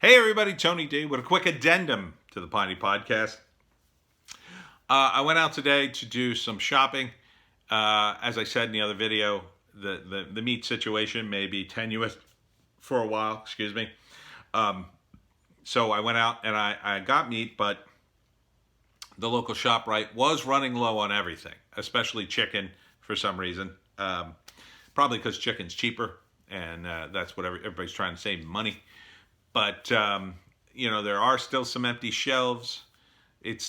Hey everybody, Tony D with a quick addendum to the Piney podcast. I went out today to do some shopping. As I said in the other video, the meat situation may be tenuous for a while, excuse me. So I went out and I got meat, but the local shop Rite was running low on everything, especially chicken for some reason. Probably because chicken's cheaper, and that's what everybody's trying to save money. But there are still some empty shelves. It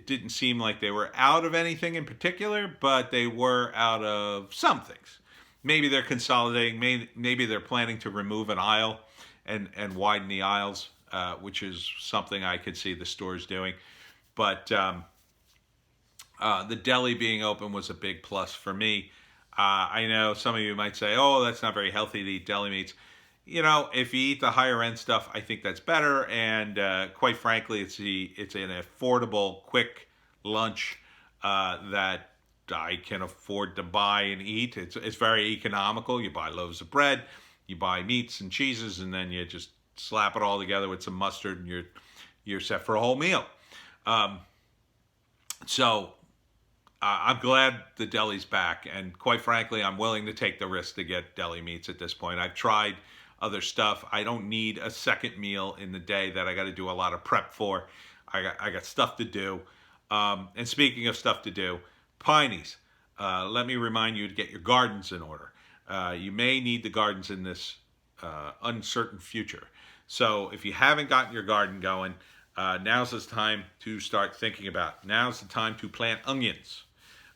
didn't seem like they were out of anything in particular, but they were out of some things. Maybe they're consolidating. Maybe they're planning to remove an aisle and widen the aisles, which is something I could see the stores doing. But the deli being open was a big plus for me. I know some of you might say, "Oh, that's not very healthy to eat deli meats." If you eat the higher end stuff, I think that's better. And quite frankly, it's an affordable, quick lunch that I can afford to buy and eat. It's very economical. You buy loaves of bread, you buy meats and cheeses, and then you just slap it all together with some mustard, and you're set for a whole meal. So I'm glad the deli's back, and quite frankly, I'm willing to take the risk to get deli meats at this point. I've tried other stuff. I don't need a second meal in the day that I got to do a lot of prep for. I got stuff to do. And speaking of stuff to do, Piney's. Let me remind you to get your gardens in order. You may need the gardens in this uncertain future. So if you haven't gotten your garden going, now's the time to start thinking about. Now's the time to plant onions.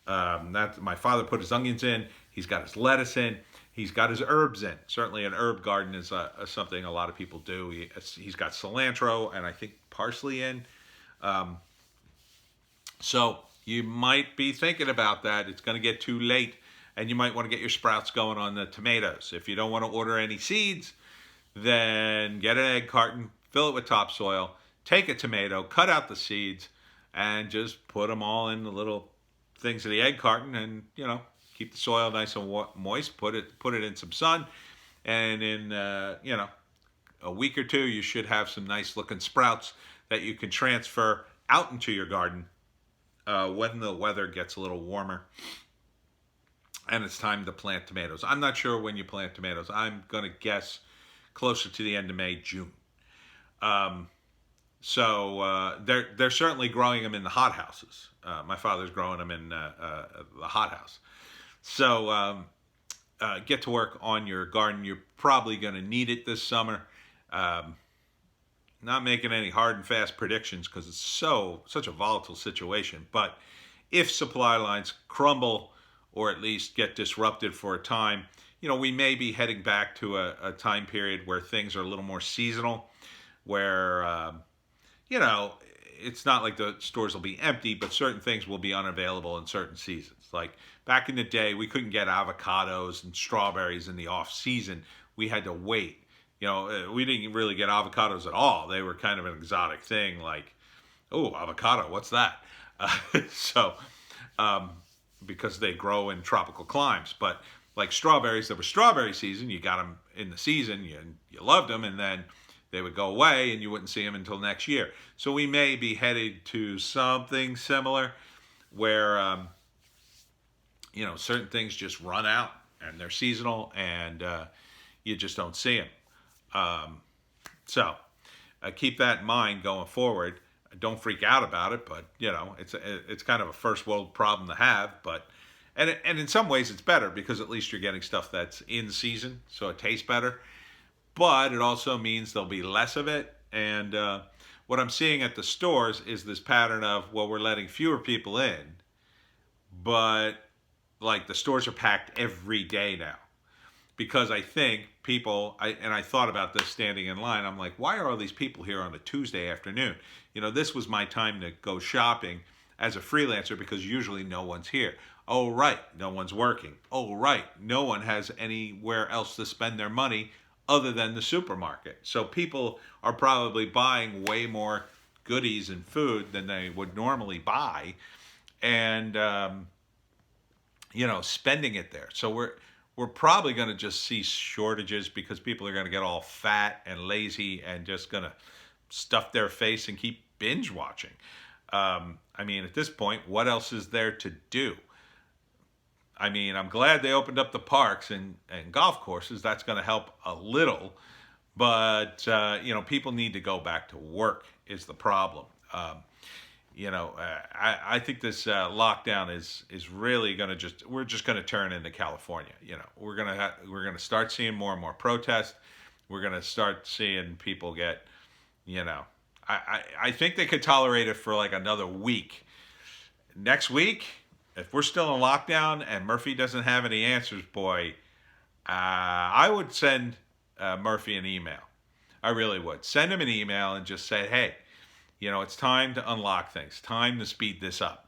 My father put his onions in. He's got his lettuce in. He's got his herbs in. Certainly an herb garden is something a lot of people do. He's got cilantro and I think parsley in. So you might be thinking about that. It's going to get too late, and you might want to get your sprouts going on the tomatoes. If you don't want to order any seeds, then get an egg carton, fill it with topsoil, take a tomato, cut out the seeds, and just put them all in the little things in the egg carton, and keep the soil nice and moist. Put it in some sun, and in a week or two, you should have some nice looking sprouts that you can transfer out into your garden when the weather gets a little warmer and it's time to plant tomatoes. I'm not sure when you plant tomatoes. I'm gonna guess closer to the end of May, June. So they're certainly growing them in the hothouses. My father's growing them in the hothouse. So get to work on your garden. You're probably going to need it this summer. Not making any hard and fast predictions because it's such a volatile situation. But if supply lines crumble or at least get disrupted for a time, we may be heading back to a time period where things are a little more seasonal, where it's not like the stores will be empty, but certain things will be unavailable in certain seasons. Like back in the day, we couldn't get avocados and strawberries in the off season. We had to wait. We didn't really get avocados at all. They were kind of an exotic thing, like, oh, avocado, what's that? Because they grow in tropical climes. But like strawberries, there was strawberry season. You got them in the season, you loved them, and then they would go away and you wouldn't see them until next year. So we may be headed to something similar where, certain things just run out and they're seasonal and you just don't see them. So keep that in mind going forward. Don't freak out about it, but it's kind of a first world problem to have. And in some ways it's better because at least you're getting stuff that's in season, so it tastes better. But it also means there'll be less of it. And what I'm seeing at the stores is this pattern of, well, we're letting fewer people in, but like the stores are packed every day now. Because I think I thought about this standing in line. I'm like, why are all these people here on a Tuesday afternoon? This was my time to go shopping as a freelancer because usually no one's here. Oh, right, no one's working. Oh, right, no one has anywhere else to spend their money other than the supermarket. So people are probably buying way more goodies and food than they would normally buy, and spending it there. So we're probably going to just see shortages because people are going to get all fat and lazy and just going to stuff their face and keep binge watching. I mean, at this point, what else is there to do? I mean, I'm glad they opened up the parks and golf courses. That's going to help a little. But, people need to go back to work is the problem. I think this lockdown is really going to we're just going to turn into California. We're going to start seeing more and more protests. We're going to start seeing people get, I think they could tolerate it for like another week. Next week, if we're still in lockdown and Murphy doesn't have any answers, boy, I would send Murphy an email. I really would. Send him an email and just say, hey, it's time to unlock things. Time to speed this up.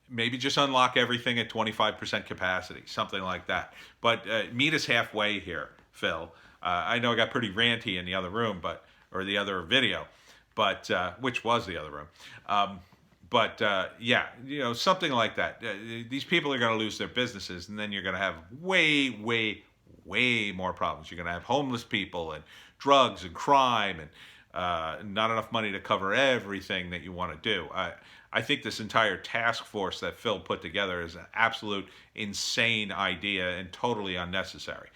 Maybe just unlock everything at 25% capacity, something like that. But meet us halfway here, Phil. I know I got pretty ranty in the other room, or the other video, but which was the other room. Something like that. These people are going to lose their businesses, and then you're going to have way, way, way more problems. You're going to have homeless people and drugs and crime and not enough money to cover everything that you want to do. I think this entire task force that Phil put together is an absolute insane idea and totally unnecessary.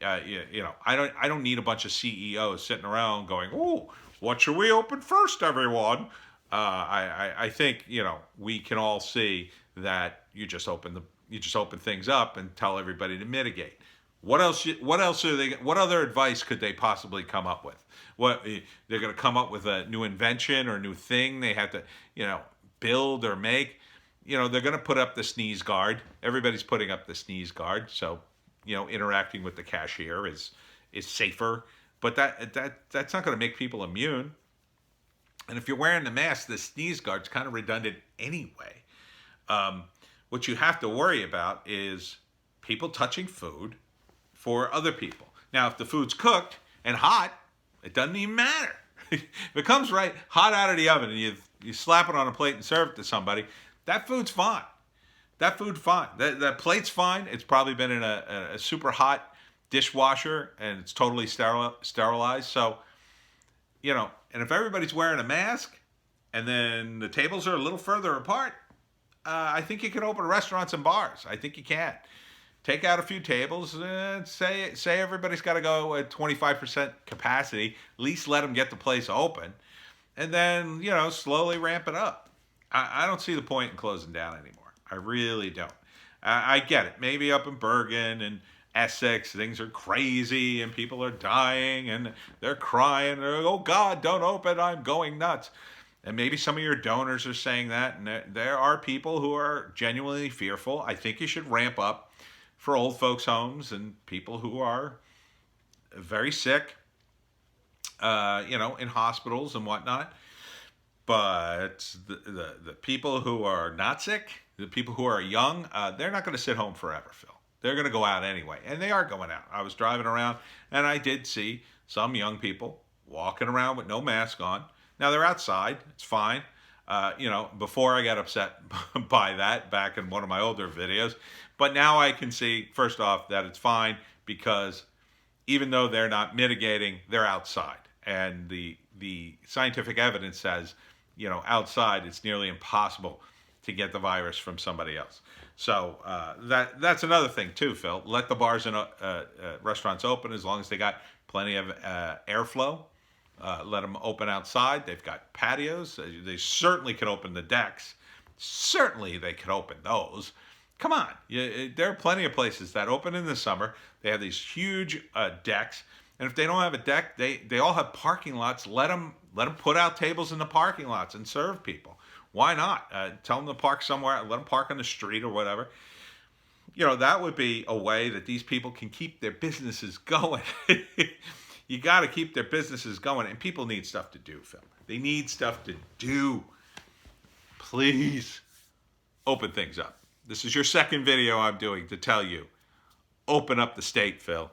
I don't need a bunch of CEOs sitting around going, "Oh, what should we open first, everyone?" I think we can all see that you just open things up and tell everybody to mitigate. What else are they? What other advice could they possibly come up with? What they're going to come up with a new invention or a new thing they have to build or make? They're going to put up the sneeze guard. Everybody's putting up the sneeze guard, so interacting with the cashier is safer. But that's not going to make people immune. And if you're wearing the mask, the sneeze guard's kind of redundant anyway. What you have to worry about is people touching food for other people. Now, if the food's cooked and hot, it doesn't even matter. If it comes right hot out of the oven and you slap it on a plate and serve it to somebody, that food's fine. That plate's fine. It's probably been in a super hot dishwasher and it's totally sterilized. So, and if everybody's wearing a mask and then the tables are a little further apart, I think you can open restaurants and bars. I think you can. Take out a few tables and say everybody's got to go at 25% capacity. At least let them get the place open. And then, slowly ramp it up. I don't see the point in closing down anymore. I really don't. I get it. Maybe up in Bergen and Essex, things are crazy and people are dying and they're crying. Oh, God, don't open. I'm going nuts. And maybe some of your donors are saying that. And there are people who are genuinely fearful. I think you should ramp up for old folks' homes and people who are very sick, in hospitals and whatnot. But the people who are not sick, the people who are young, they're not going to sit home forever, Phil. They're going to go out anyway. And they are going out. I was driving around and I did see some young people walking around with no mask on. Now they're outside. It's fine. Before I got upset by that back in one of my older videos. But now I can see, first off, that it's fine because even though they're not mitigating, they're outside. And the scientific evidence says, outside it's nearly impossible to get the virus from somebody else. So that's another thing too, Phil. Let the bars and restaurants open as long as they got plenty of airflow. Let them open outside. They've got patios. They certainly can open the decks. Certainly they can open those. Come on. There are plenty of places that open in the summer. They have these huge decks. And if they don't have a deck, they all have parking lots. Let them put out tables in the parking lots and serve people. Why not? Tell them to park somewhere. Let them park on the street or whatever. That would be a way that these people can keep their businesses going. You got to keep their businesses going. And people need stuff to do, Phil. They need stuff to do. Please open things up. This is your second video I'm doing to tell you, open up the state, Phil.